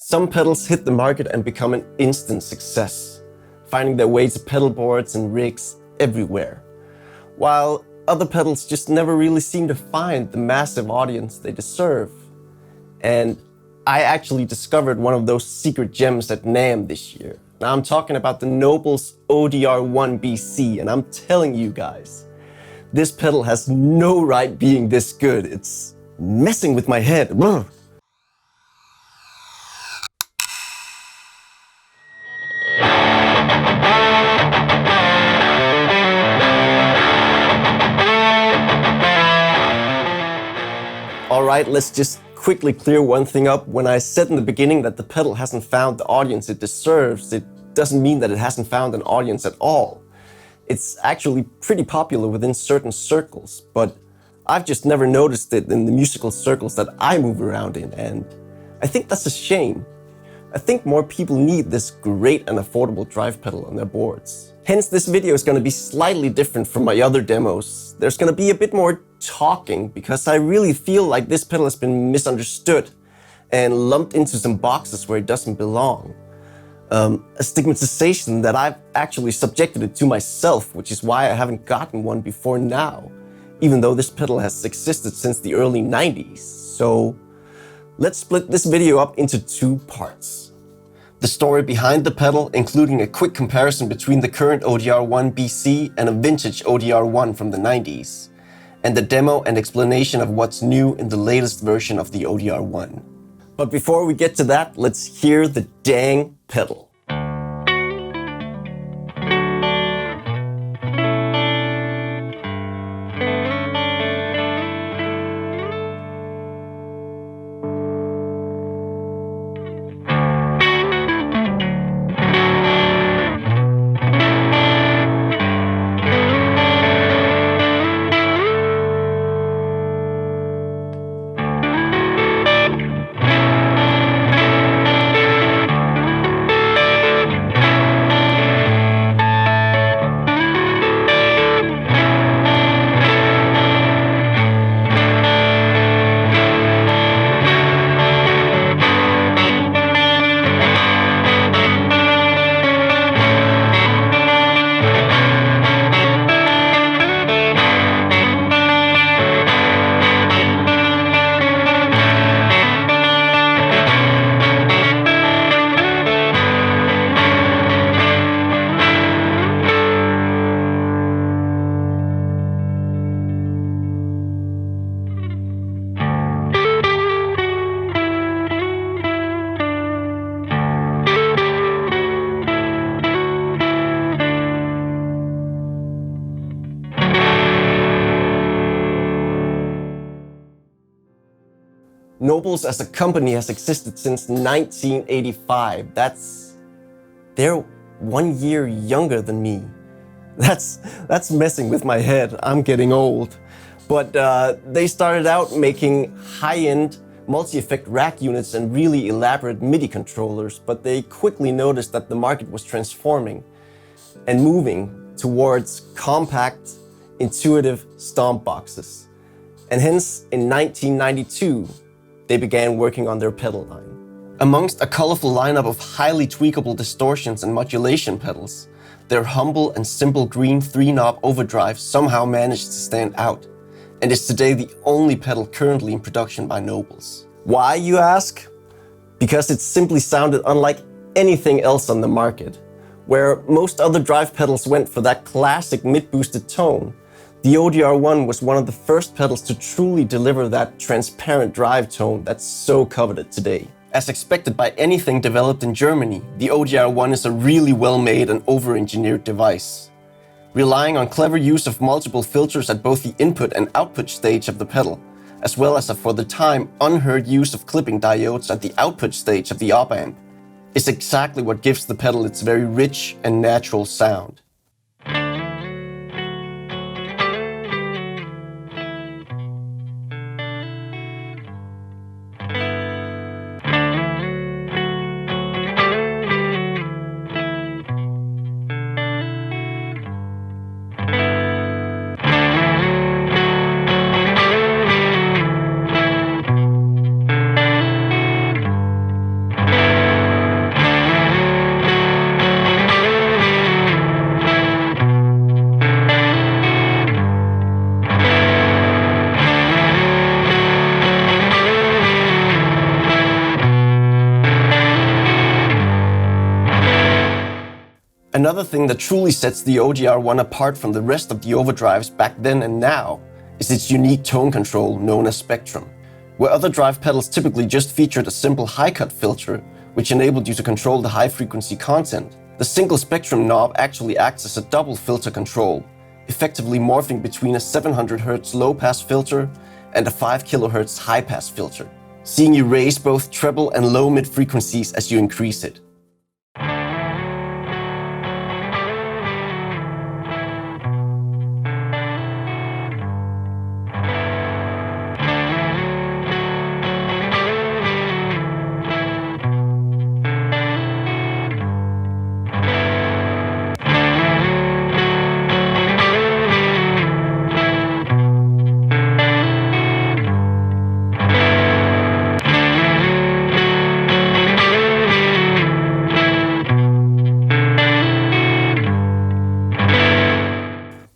Some pedals hit the market and become an instant success, finding their way to pedal boards and rigs everywhere, while other pedals just never really seem to find the massive audience they deserve. And I actually discovered one of those secret gems at NAMM this year. Now I'm talking about the Nobels ODR-1 BC, and I'm telling you guys, this pedal has no right being this good. It's messing with my head. Alright, let's just quickly clear one thing up. When I said in the beginning that the pedal hasn't found the audience it deserves, it doesn't mean that it hasn't found an audience at all. It's actually pretty popular within certain circles, but I've just never noticed it in the musical circles that I move around in, and I think that's a shame. I think more people need this great and affordable drive pedal on their boards. Hence, this video is going to be slightly different from my other demos. There's going to be a bit more talking because I really feel like this pedal has been misunderstood and lumped into some boxes where it doesn't belong. A stigmatization that I've actually subjected it to myself, which is why I haven't gotten one before now, even though this pedal has existed since the early 90s. So let's split this video up into two parts. The story behind the pedal, including a quick comparison between the current ODR-1 BC and a vintage ODR-1 from the 90s, and the demo and explanation of what's new in the latest version of the ODR-1. But before we get to that, let's hear the dang pedal. Nobels as a company has existed since 1985. They're 1 year younger than me. That's messing with my head. I'm getting old. But they started out making high-end multi-effect rack units and really elaborate MIDI controllers, but they quickly noticed that the market was transforming and moving towards compact, intuitive stomp boxes. And hence, in 1992, they began working on their pedal line. Amongst a colorful lineup of highly tweakable distortions and modulation pedals, their humble and simple green 3-knob Overdrive somehow managed to stand out, and is today the only pedal currently in production by Nobels. Why, you ask? Because it simply sounded unlike anything else on the market. Where most other drive pedals went for that classic mid-boosted tone, the ODR-1 was one of the first pedals to truly deliver that transparent drive tone that's so coveted today. As expected by anything developed in Germany, the ODR-1 is a really well-made and over-engineered device. Relying on clever use of multiple filters at both the input and output stage of the pedal, as well as a for the time unheard use of clipping diodes at the output stage of the op-amp, is exactly what gives the pedal its very rich and natural sound. Another thing that truly sets the ODR-1 apart from the rest of the overdrives back then and now is its unique tone control known as spectrum. Where other drive pedals typically just featured a simple high-cut filter, which enabled you to control the high-frequency content, the single spectrum knob actually acts as a double filter control, effectively morphing between a 700 Hz low-pass filter and a 5 kHz high-pass filter, seeing you raise both treble and low mid frequencies as you increase it.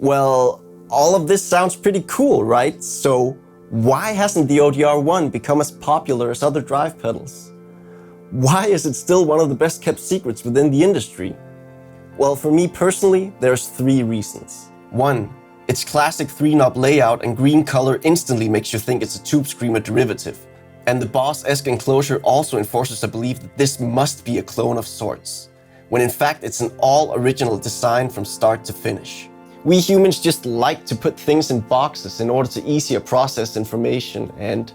Well, all of this sounds pretty cool, right? So why hasn't the ODR-1 become as popular as other drive pedals? Why is it still one of the best kept secrets within the industry? Well, for me personally, there's 3 reasons. 1. Its classic 3-knob layout and green color instantly makes you think it's a Tube Screamer derivative. And the Boss-esque enclosure also enforces a belief that this must be a clone of sorts, when in fact it's an all-original design from start to finish. We humans just like to put things in boxes in order to easier process information, and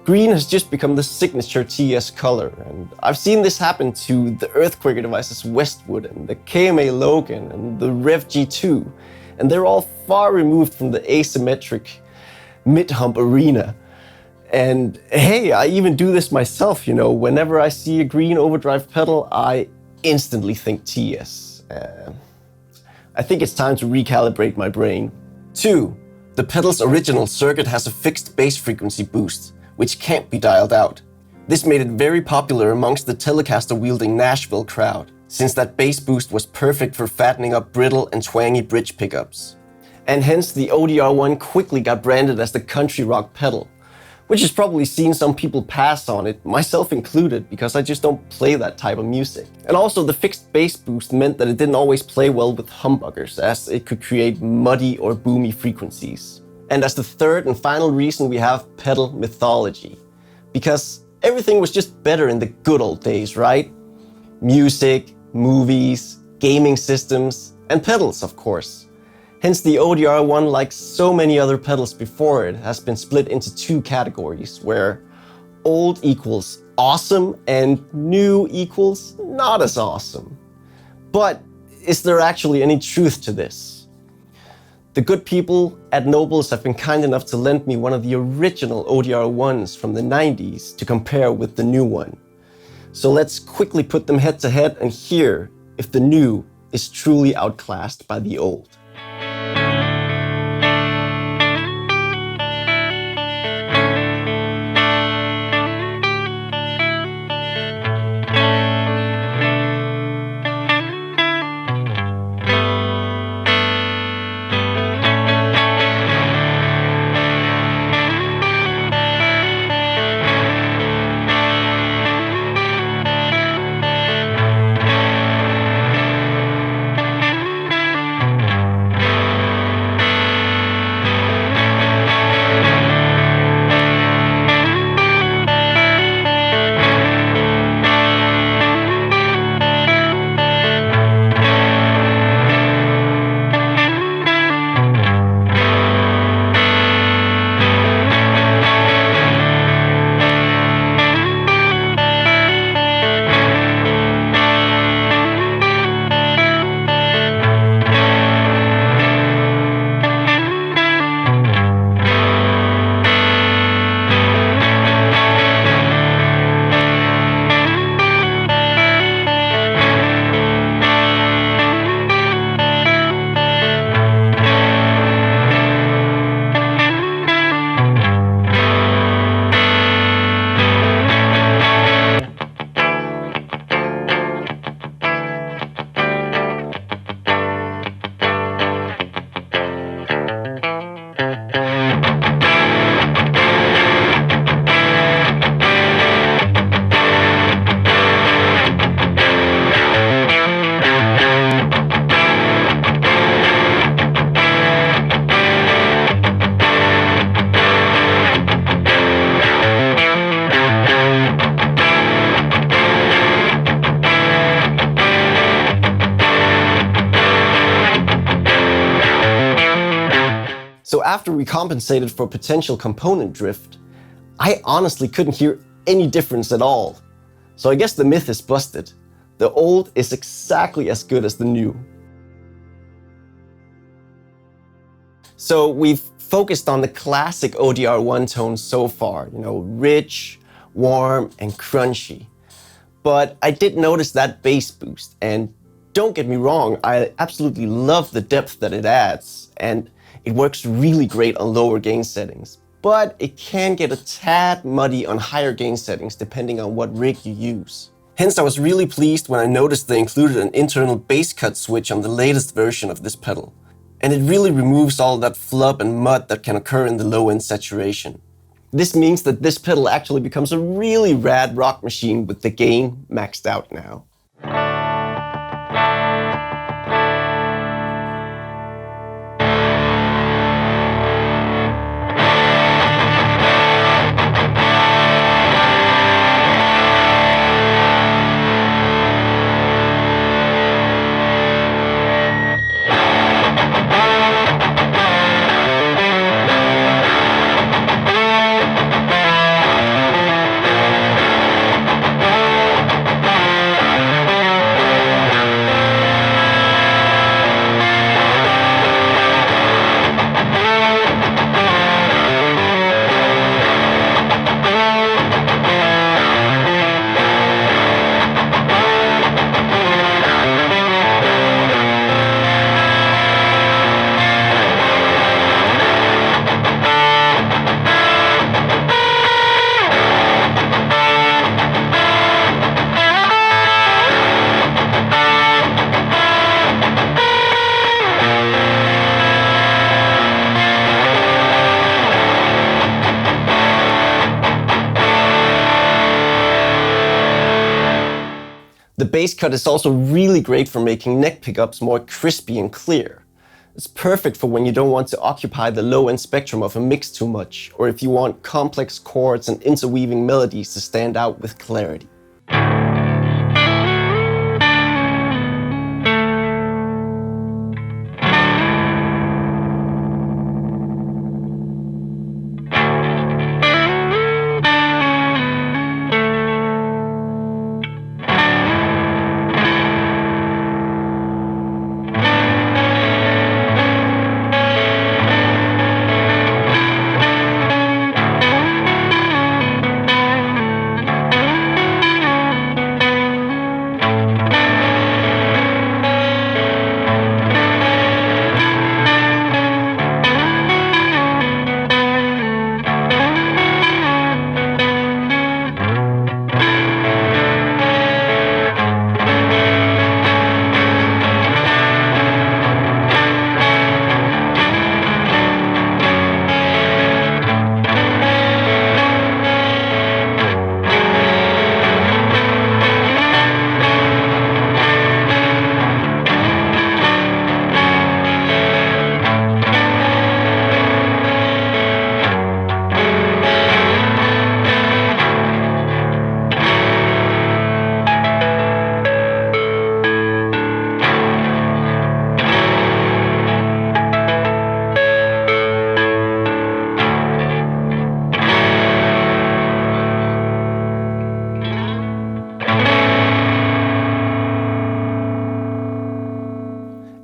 green has just become the signature TS color. And I've seen this happen to the Earthquaker devices Westwood and the KMA Logan and the Rev G2, and they're all far removed from the asymmetric mid-hump arena. And hey, I even do this myself, you know, whenever I see a green overdrive pedal, I instantly think TS. I think it's time to recalibrate my brain. 2. The pedal's original circuit has a fixed bass frequency boost, which can't be dialed out. This made it very popular amongst the Telecaster-wielding Nashville crowd, since that bass boost was perfect for fattening up brittle and twangy bridge pickups. And hence the ODR-1 quickly got branded as the country rock pedal, which has probably seen some people pass on it, myself included, because I just don't play that type of music. And also the fixed bass boost meant that it didn't always play well with humbuckers, as it could create muddy or boomy frequencies. And as the third and final reason, we have pedal mythology. Because everything was just better in the good old days, right? Music, movies, gaming systems, and pedals, of course. Hence the ODR-1, like so many other pedals before it, has been split into 2 categories, where old equals awesome and new equals not as awesome. But is there actually any truth to this? The good people at Nobels have been kind enough to lend me one of the original ODR-1s from the 90s to compare with the new one. So let's quickly put them head to head and hear if the new is truly outclassed by the old. So after we compensated for potential component drift, I honestly couldn't hear any difference at all. So I guess the myth is busted. The old is exactly as good as the new. So we've focused on the classic ODR-1 tones so far, rich, warm, and crunchy. But I did notice that bass boost, and don't get me wrong, I absolutely love the depth that it adds, and it works really great on lower gain settings. But it can get a tad muddy on higher gain settings depending on what rig you use. Hence, I was really pleased when I noticed they included an internal bass cut switch on the latest version of this pedal. And it really removes all that flub and mud that can occur in the low-end saturation. This means that this pedal actually becomes a really rad rock machine with the gain maxed out now. The bass cut is also really great for making neck pickups more crispy and clear. It's perfect for when you don't want to occupy the low-end spectrum of a mix too much, or if you want complex chords and interweaving melodies to stand out with clarity.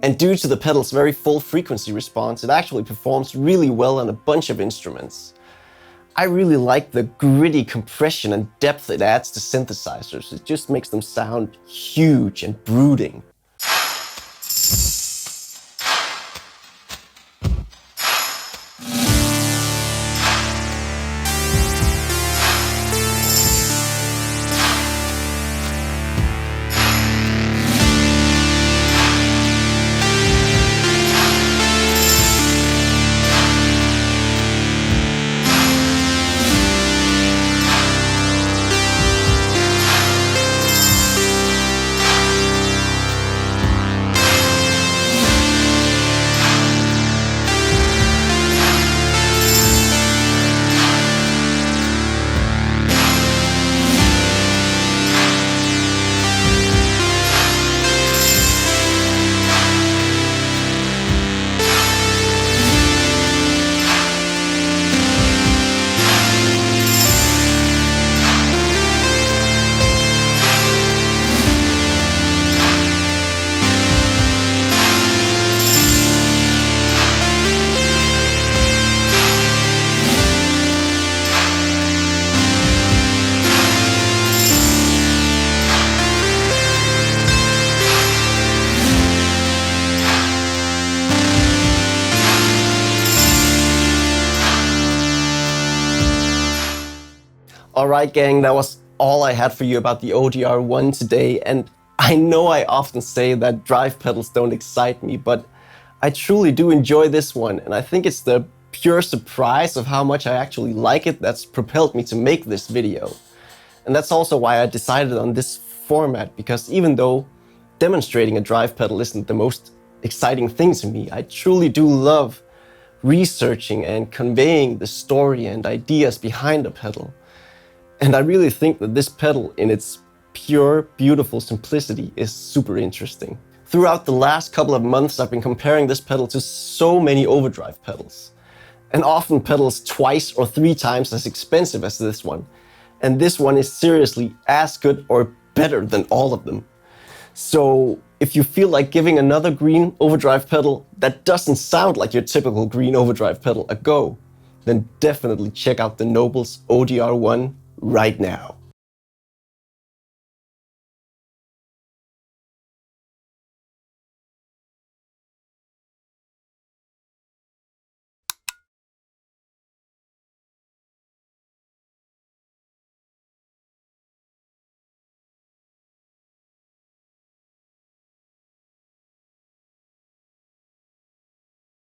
And due to the pedal's very full frequency response, it actually performs really well on a bunch of instruments. I really like the gritty compression and depth it adds to synthesizers. It just makes them sound huge and brooding. Alright gang, that was all I had for you about the ODR-1 today, and I know I often say that drive pedals don't excite me, but I truly do enjoy this one, and I think it's the pure surprise of how much I actually like it that's propelled me to make this video. And that's also why I decided on this format, because even though demonstrating a drive pedal isn't the most exciting thing to me, I truly do love researching and conveying the story and ideas behind a pedal. And I really think that this pedal, in its pure, beautiful simplicity, is super interesting. Throughout the last couple of months, I've been comparing this pedal to so many Overdrive pedals, and often pedals twice or 3 times as expensive as this one. And this one is seriously as good or better than all of them. So if you feel like giving another green Overdrive pedal that doesn't sound like your typical green Overdrive pedal a go, then definitely check out the Nobels ODR-1 right now.